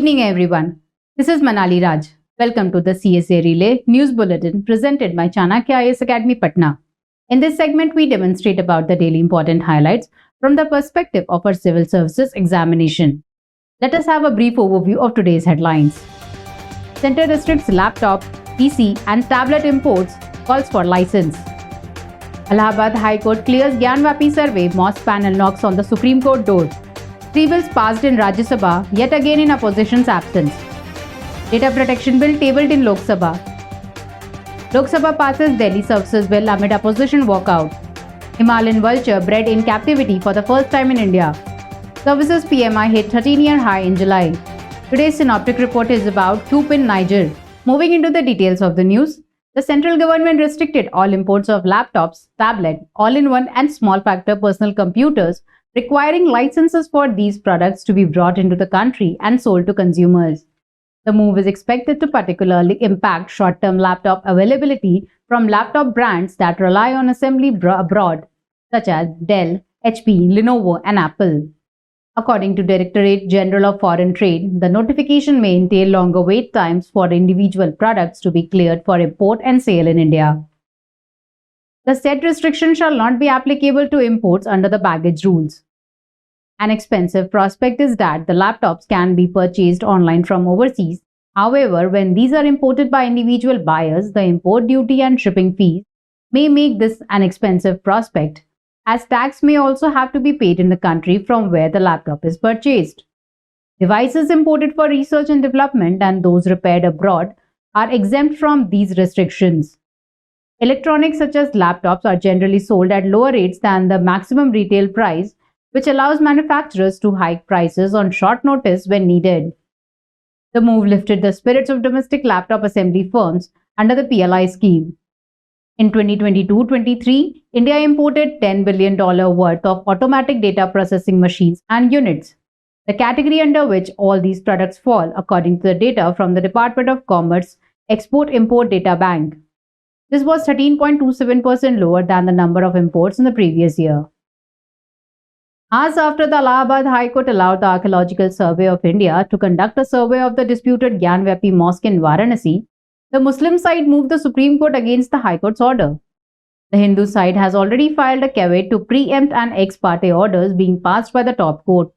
evening, everyone. This is Manali Raj. Welcome to the CSA Relay News Bulletin presented by Chanakya IAS Academy, Patna. In this segment, we demonstrate about the daily important highlights from the perspective of our civil services examination. Let us have a brief overview of today's headlines. Center restricts laptop, PC and tablet imports, calls for license. Allahabad High Court clears Gyanvapi survey, mosque panel knocks on the Supreme Court door. 3 bills passed in Rajya Sabha, yet again in opposition's absence. Data protection bill tabled in Lok Sabha. Lok Sabha passes Delhi services bill amid opposition walkout. Himalayan vulture bred in captivity for the first time in India. Services PMI hit 13-year high in July. Today's synoptic report is about coup in Niger. Moving into the details of the news, the central government restricted all imports of laptops, tablet, all-in-one and small-factor personal computers, requiring licenses for these products to be brought into the country and sold to consumers. The move is expected to particularly impact short-term laptop availability from laptop brands that rely on assembly abroad, such as Dell, HP, Lenovo, and Apple. According to Directorate General of Foreign Trade, the notification may entail longer wait times for individual products to be cleared for import and sale in India. The said restriction shall not be applicable to imports under the baggage rules. An expensive prospect is that the laptops can be purchased online from overseas. However, when these are imported by individual buyers, the import duty and shipping fees may make this an expensive prospect, as tax may also have to be paid in the country from where the laptop is purchased. Devices imported for research and development and those repaired abroad are exempt from these restrictions. Electronics such as laptops are generally sold at lower rates than the maximum retail price, which allows manufacturers to hike prices on short notice when needed. The move lifted the spirits of domestic laptop assembly firms under the PLI scheme. In 2022-23, India imported $10 billion worth of automatic data processing machines and units, the category under which all these products fall according to the data from the Department of Commerce Export-Import Data Bank. This was 13.27% lower than the number of imports in the previous year. Hours after the Allahabad High Court allowed the Archaeological Survey of India to conduct a survey of the disputed Gyanvapi Mosque in Varanasi, the Muslim side moved the Supreme Court against the High Court's order. The Hindu side has already filed a caveat to preempt an ex parte orders being passed by the top court.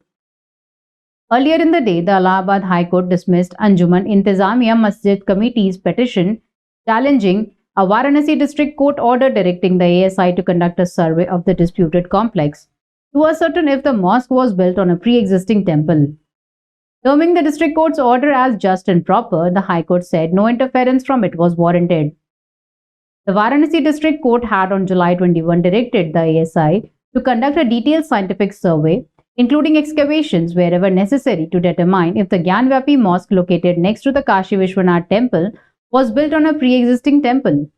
Earlier in the day, the Allahabad High Court dismissed Anjuman Intizamiya Masjid Committee's petition challenging a Varanasi District Court order directing the ASI to conduct a survey of the disputed complex to ascertain if the mosque was built on a pre-existing temple. Terming the district court's order as just and proper, the High Court said no interference from it was warranted. The Varanasi District Court had on July 21 directed the ASI to conduct a detailed scientific survey, including excavations wherever necessary to determine if the Gyanvapi Mosque located next to the Kashi Vishwanath temple was built on a pre-existing temple.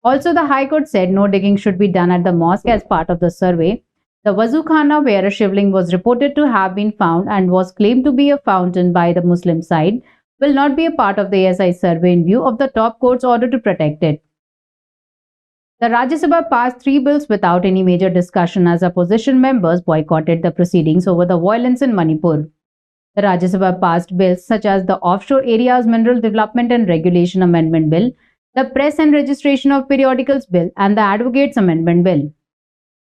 Also, the High Court said no digging should be done at the mosque as part of the survey. The Wazukhana, where a shivling was reported to have been found and was claimed to be a fountain by the Muslim side, will not be a part of the ASI survey in view of the top court's order to protect it. The Rajya Sabha passed 3 bills without any major discussion as opposition members boycotted the proceedings over the violence in Manipur. The Rajya Sabha passed bills such as the Offshore Areas Mineral Development and Regulation Amendment Bill, the Press and Registration of Periodicals Bill, and the Advocates Amendment Bill.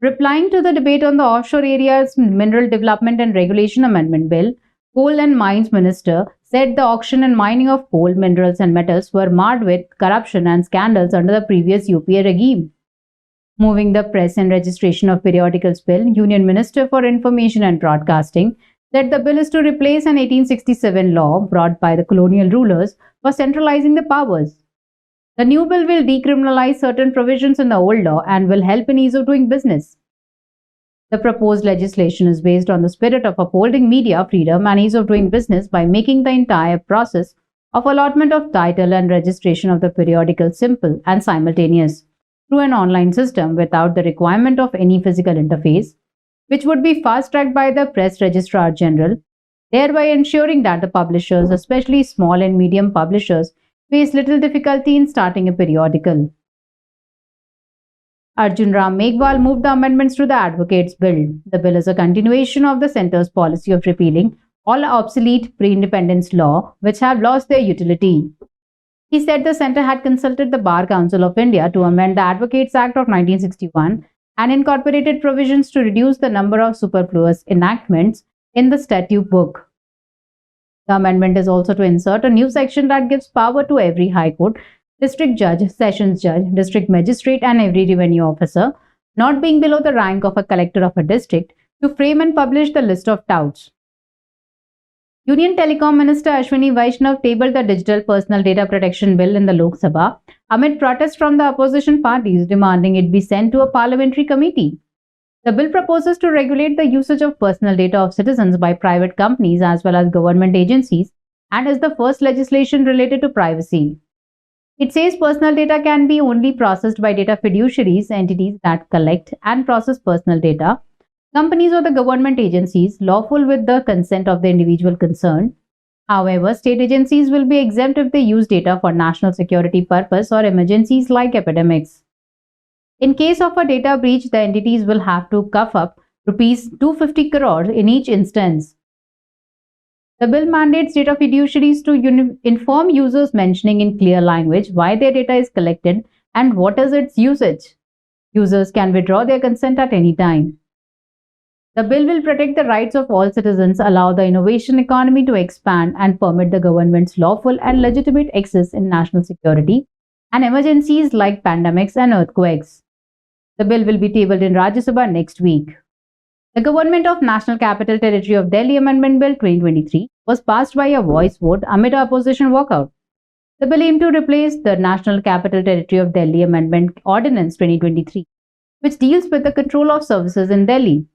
Replying to the debate on the Offshore Areas Mineral Development and Regulation Amendment Bill, Coal and Mines Minister said the auction and mining of coal, minerals and metals were marred with corruption and scandals under the previous UPA regime. Moving the Press and Registration of Periodicals Bill, Union Minister for Information and Broadcasting said the bill is to replace an 1867 law brought by the colonial rulers for centralizing the powers. The new bill will decriminalize certain provisions in the old law and will help in ease of doing business. The proposed legislation is based on the spirit of upholding media freedom and ease of doing business by making the entire process of allotment of title and registration of the periodical simple and simultaneous through an online system without the requirement of any physical interface, which would be fast-tracked by the Press Registrar General, thereby ensuring that the publishers, especially small and medium publishers, face little difficulty in starting a periodical. Arjun Ram Meghwal moved the amendments to the Advocates Bill. The bill is a continuation of the Centre's policy of repealing all obsolete pre-independence law which have lost their utility. He said the centre had consulted the Bar Council of India to amend the Advocates Act of 1961 and incorporated provisions to reduce the number of superfluous enactments in the statute book. The amendment is also to insert a new section that gives power to every High Court, District Judge, Sessions Judge, District Magistrate and every revenue officer, not being below the rank of a collector of a district, to frame and publish the list of touts. Union Telecom Minister Ashwini Vaishnav tabled the Digital Personal Data Protection Bill in the Lok Sabha amid protests from the opposition parties demanding it be sent to a parliamentary committee. The bill proposes to regulate the usage of personal data of citizens by private companies as well as government agencies and is the first legislation related to privacy. It says personal data can be only processed by data fiduciaries, entities that collect and process personal data, companies or the government agencies lawful with the consent of the individual concerned. However, state agencies will be exempt if they use data for national security purpose or emergencies like epidemics. In case of a data breach, the entities will have to cough up rupees 250 crore in each instance. The bill mandates data fiduciaries to inform users, mentioning in clear language why their data is collected and what is its usage. Users can withdraw their consent at any time. The bill will protect the rights of all citizens, allow the innovation economy to expand, and permit the government's lawful and legitimate access in national security and emergencies like pandemics and earthquakes. The bill will be tabled in Rajya Sabha next week. The Government of National Capital Territory of Delhi Amendment Bill 2023 was passed by a voice vote amid an opposition walkout. The bill aimed to replace the National Capital Territory of Delhi Amendment Ordinance 2023, which deals with the control of services in Delhi.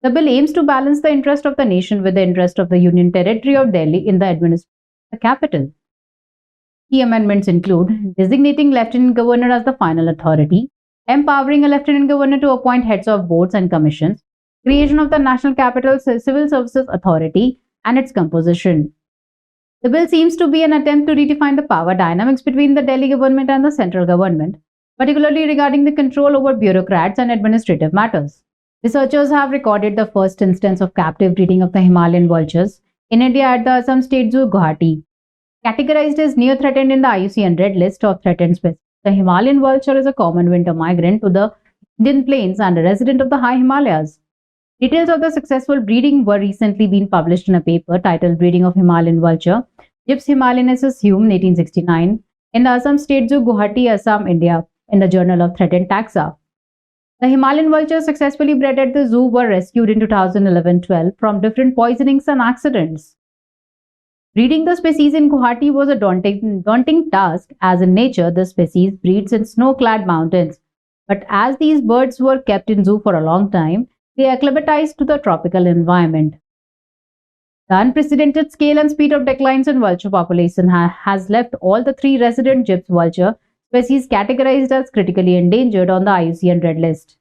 The bill aims to balance the interest of the nation with the interest of the Union Territory of Delhi in the administration of the capital. Key amendments include designating Lieutenant Governor as the final authority, empowering a Lieutenant Governor to appoint heads of boards and commissions, creation of the National Capital Civil Services Authority and its composition. The bill seems to be an attempt to redefine the power dynamics between the Delhi government and the central government, particularly regarding the control over bureaucrats and administrative matters. Researchers have recorded the first instance of captive breeding of the Himalayan vultures in India at the Assam State Zoo, Guwahati. Categorized as near threatened in the IUCN Red List of threatened species, the Himalayan vulture is a common winter migrant to the Indian plains and a resident of the high Himalayas. Details of the successful breeding were recently been published in a paper titled Breeding of Himalayan Vulture, Gyps himalayensis Hume 1869, in the Assam State Zoo, Guwahati, Assam, India, in the Journal of Threatened Taxa. The Himalayan vultures successfully bred at the zoo were rescued in 2011-12 from different poisonings and accidents. Breeding the species in Guwahati was a daunting task, as in nature the species breeds in snow-clad mountains. But as these birds were kept in zoo for a long time, they acclimatized to the tropical environment. The unprecedented scale and speed of declines in vulture population has left all the three resident Gyps vulture species categorized as critically endangered on the IUCN Red List.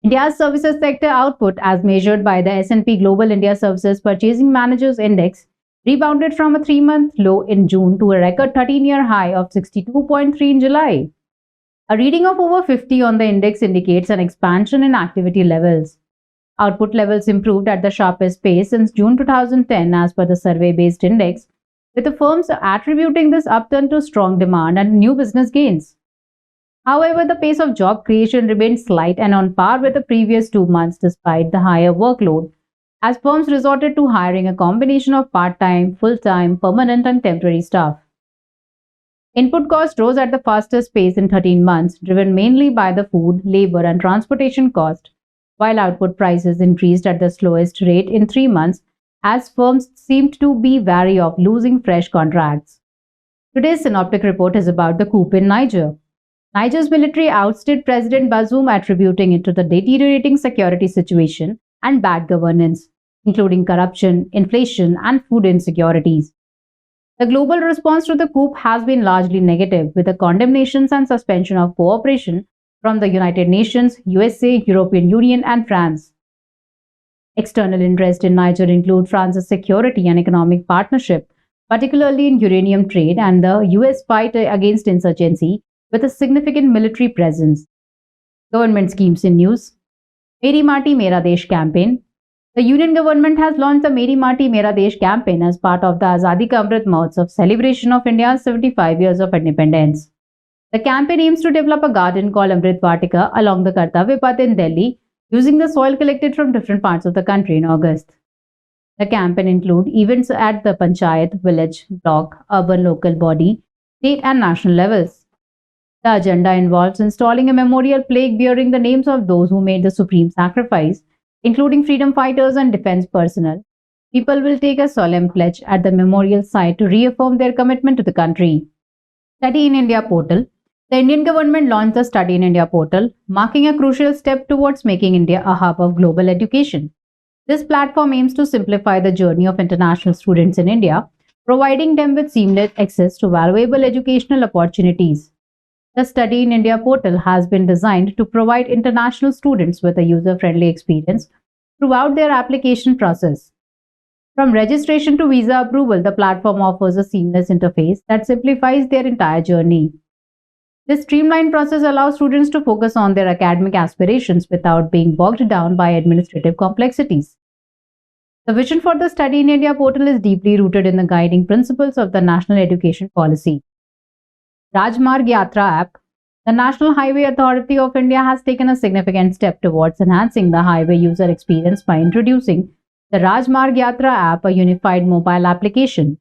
India's services sector output, as measured by the S&P Global India Services Purchasing Managers Index, rebounded from a 3-month low in June to a record 13-year high of 62.3 in July. A reading of over 50 on the index indicates an expansion in activity levels. Output levels improved at the sharpest pace since June 2010 as per the survey-based index, with the firms attributing this upturn to strong demand and new business gains. However, the pace of job creation remained slight and on par with the previous 2 months despite the higher workload, as firms resorted to hiring a combination of part-time, full-time, permanent and temporary staff. Input costs rose at the fastest pace in 13 months, driven mainly by the food, labor and transportation cost, while output prices increased at the slowest rate in 3 months, as firms seemed to be wary of losing fresh contracts. Today's synoptic report is about the coup in Niger. Niger's military ousted President Bazoum, attributing it to the deteriorating security situation and bad governance, including corruption, inflation, and food insecurities. The global response to the coup has been largely negative, with the condemnations and suspension of cooperation from the United Nations, USA, European Union, and France. External interests in Niger include France's security and economic partnership, particularly in uranium trade, and the US fight against insurgency with a significant military presence. Government schemes in news. Meri Mati Mera Desh campaign. The Union government has launched the Meri Mati Mera Desh campaign as part of the Azadi Ka Amrit Mahotsav celebration of India's 75 years of independence. The campaign aims to develop a garden called Amrit Vatika along the Kartavya Path in Delhi using the soil collected from different parts of the country in August. The campaign includes events at the Panchayat, village, block, urban local body, state and national levels. The agenda involves installing a memorial plaque bearing the names of those who made the supreme sacrifice, including freedom fighters and defense personnel. People will take a solemn pledge at the memorial site to reaffirm their commitment to the country. Study in India portal. The Indian government launched the Study in India portal, marking a crucial step towards making India a hub of global education. This platform aims to simplify the journey of international students in India, providing them with seamless access to valuable educational opportunities. The Study in India portal has been designed to provide international students with a user-friendly experience throughout their application process. From registration to visa approval, the platform offers a seamless interface that simplifies their entire journey. This streamlined process allows students to focus on their academic aspirations without being bogged down by administrative complexities. The vision for the Study in India portal is deeply rooted in the guiding principles of the National Education Policy. Rajmarg Yatra app. The National Highway Authority of India has taken a significant step towards enhancing the highway user experience by introducing the Rajmarg Yatra app, a unified mobile application.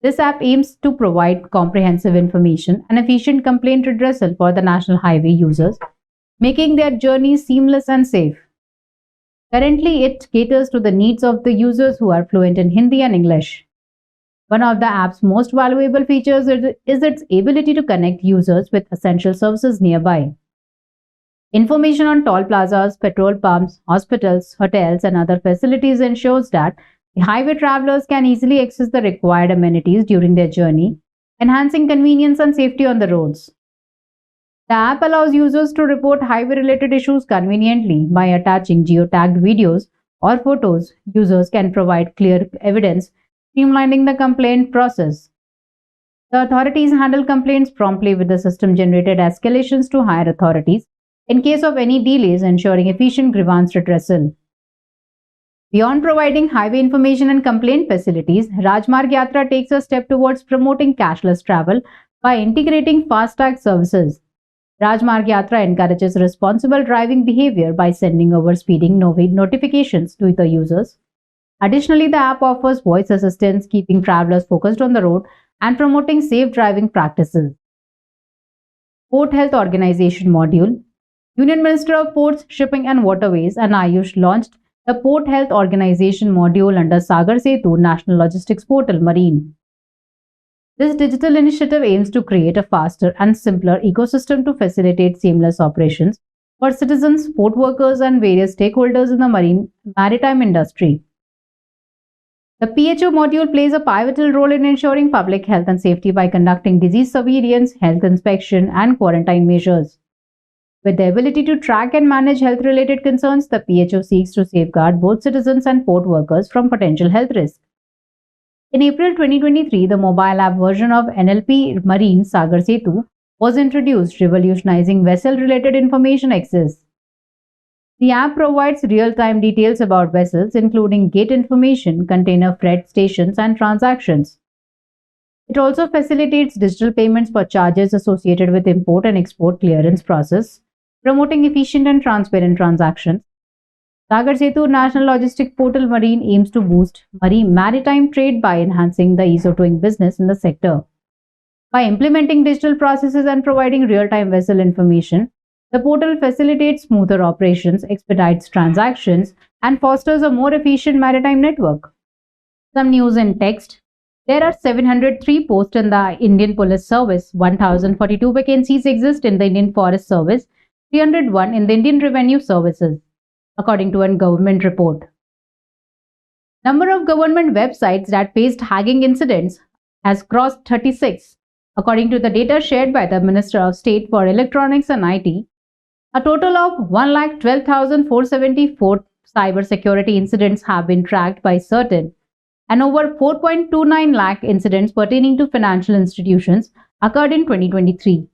This app aims to provide comprehensive information and efficient complaint redressal for the national highway users, making their journeys seamless and safe. Currently, it caters to the needs of the users who are fluent in Hindi and English. One of the app's most valuable features is its ability to connect users with essential services nearby. Information on toll plazas, petrol pumps, hospitals, hotels, and other facilities ensures that the highway travelers can easily access the required amenities during their journey, enhancing convenience and safety on the roads. The app allows users to report highway-related issues conveniently by attaching geotagged videos or photos. Users can provide clear evidence, streamlining the complaint process. The authorities handle complaints promptly with the system-generated escalations to higher authorities in case of any delays, ensuring efficient grievance redressal. Beyond providing highway information and complaint facilities, Rajmarg Yatra takes a step towards promoting cashless travel by integrating FASTag services. Rajmarg Yatra encourages responsible driving behavior by sending over speeding notifications to the users. Additionally, the app offers voice assistance, keeping travelers focused on the road and promoting safe driving practices. Port Health Organization Module. Union Minister of Ports, Shipping and Waterways and Ayush launched the Port Health Organization module under Sagar Setu National Logistics Portal Marine. This digital initiative aims to create a faster and simpler ecosystem to facilitate seamless operations for citizens, port workers, and various stakeholders in the maritime industry. The PHO module plays a pivotal role in ensuring public health and safety by conducting disease surveillance, health inspection, and quarantine measures. With the ability to track and manage health-related concerns, the PHO seeks to safeguard both citizens and port workers from potential health risks. In April 2023, the mobile app version of NLP Marine Sagar Setu was introduced, revolutionizing vessel-related information access. The app provides real-time details about vessels, including gate information, container freight stations, and transactions. It also facilitates digital payments for charges associated with import and export clearance process, promoting efficient and transparent transactions. Sagar Setu National Logistic Portal Marine aims to boost maritime trade by enhancing the ease of doing business in the sector. By implementing digital processes and providing real-time vessel information, the portal facilitates smoother operations, expedites transactions, and fosters a more efficient maritime network. Some news in text. There are 703 posts in the Indian Police Service, 1042 vacancies exist in the Indian Forest Service, 301 in the Indian Revenue Services, according to a government report. Number of government websites that faced hacking incidents has crossed 36. According to the data shared by the Minister of State for Electronics and IT, a total of 1,12,474 cybersecurity incidents have been tracked by certain, and over 4.29 lakh incidents pertaining to financial institutions occurred in 2023.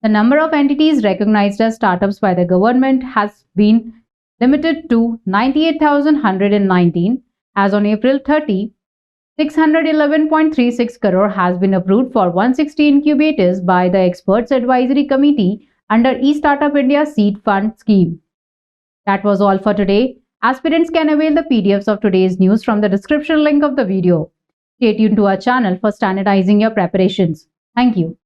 The number of entities recognized as startups by the government has been limited to 98,119. As on April 30, 611.36 crore has been approved for 160 incubators by the Experts Advisory Committee under eStartup India Seed Fund Scheme. That was all for today. Aspirants can avail the PDFs of today's news from the description link of the video. Stay tuned to our channel for standardizing your preparations. Thank you.